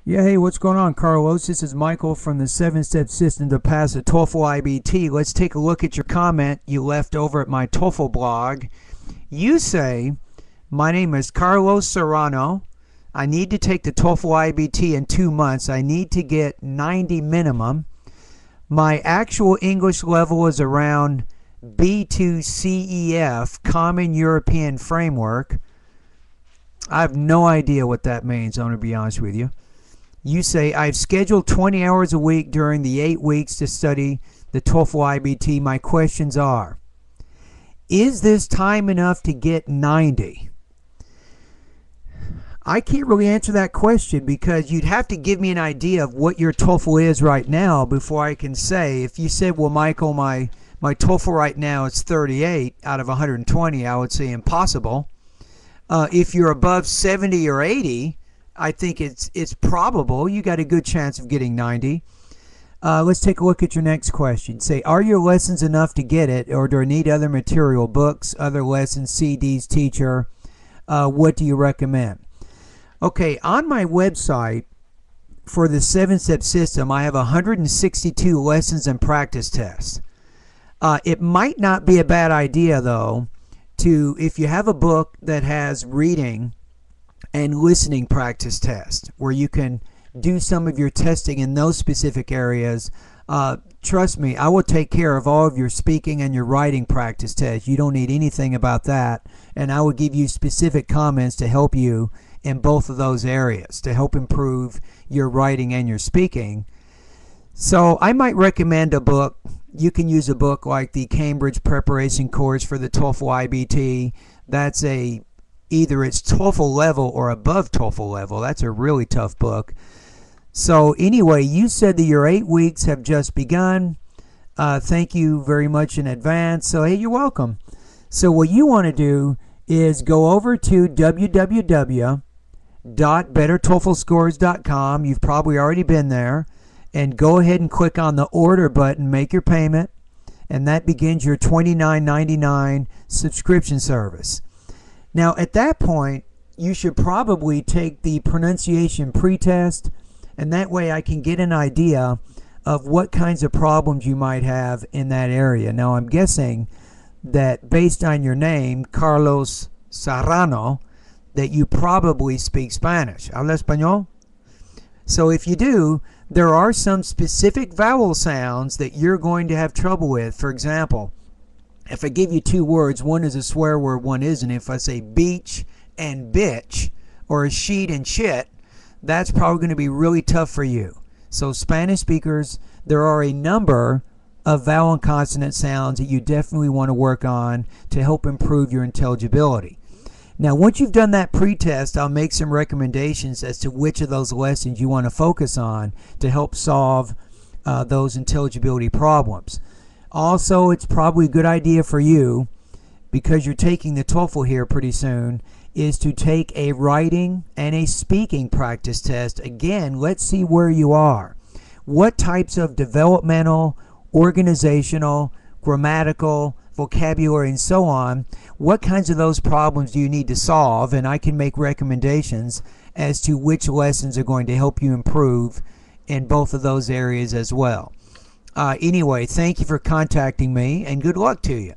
Yeah, hey, what's going on, Carlos? This is Michael from the 7-Step System to Pass the TOEFL iBT. Let's take a look at your comment you left over at my TOEFL blog. You say, my name is Carlos Serrano. I need to take the TOEFL iBT in 2 months. I need to get 90 minimum. My actual English level is around B2 CEF, Common European Framework. I have no idea what that means, I'm going to be honest with you. You say, I've scheduled 20 hours a week during the 8 weeks to study the TOEFL iBT. My questions are, is this time enough to get 90? I can't really answer that question because you'd have to give me an idea of what your TOEFL is right now before I can say. If you said, well, Michael, my TOEFL right now is 38 out of 120, I would say impossible. If you're above 70 or 80, I think it's probable. You got a good chance of getting 90. Let's take a look at your next question. Say, are your lessons enough to get it, or do I need other material, books, other lessons, CDs, teacher? What do you recommend? Okay, on my website for the 7-Step System, I have 162 lessons and practice tests. It might not be a bad idea, though, if you have a book that has reading and listening practice test where you can do some of your testing in those specific areas. Trust me, I will take care of all of your speaking and your writing practice tests. You don't need anything about that, and I will give you specific comments to help you in both of those areas to help improve your writing and your speaking. So I might recommend a book. You can use a book like the Cambridge Preparation Course for the TOEFL iBT. That's either it's TOEFL level or above TOEFL level. That's a really tough book. So anyway, you said that your 8 weeks have just begun. Thank you very much in advance. So hey, you're welcome. So what you want to do is go over to www.bettertoeflscores.com. You've probably already been there. And go ahead and click on the order button, make your payment, and that begins your $29.99 subscription service. Now, at that point, you should probably take the pronunciation pretest, and that way I can get an idea of what kinds of problems you might have in that area. Now, I'm guessing that based on your name, Carlos Serrano, that you probably speak Spanish. ¿Habla español? So if you do, there are some specific vowel sounds that you're going to have trouble with. For example, if I give you 2 words, one is a swear word, one isn't. If I say beach and bitch, or a sheet and shit, that's probably going to be really tough for you. So Spanish speakers, there are a number of vowel and consonant sounds that you definitely want to work on to help improve your intelligibility. Now, once you've done that pretest, I'll make some recommendations as to which of those lessons you want to focus on to help solve those intelligibility problems. Also, it's probably a good idea for you, because you're taking the TOEFL here pretty soon, is to take a writing and a speaking practice test. Again, let's see where you are. What types of developmental, organizational, grammatical, vocabulary, and so on, what kinds of those problems do you need to solve? And I can make recommendations as to which lessons are going to help you improve in both of those areas as well. Anyway, thank you for contacting me, and good luck to you.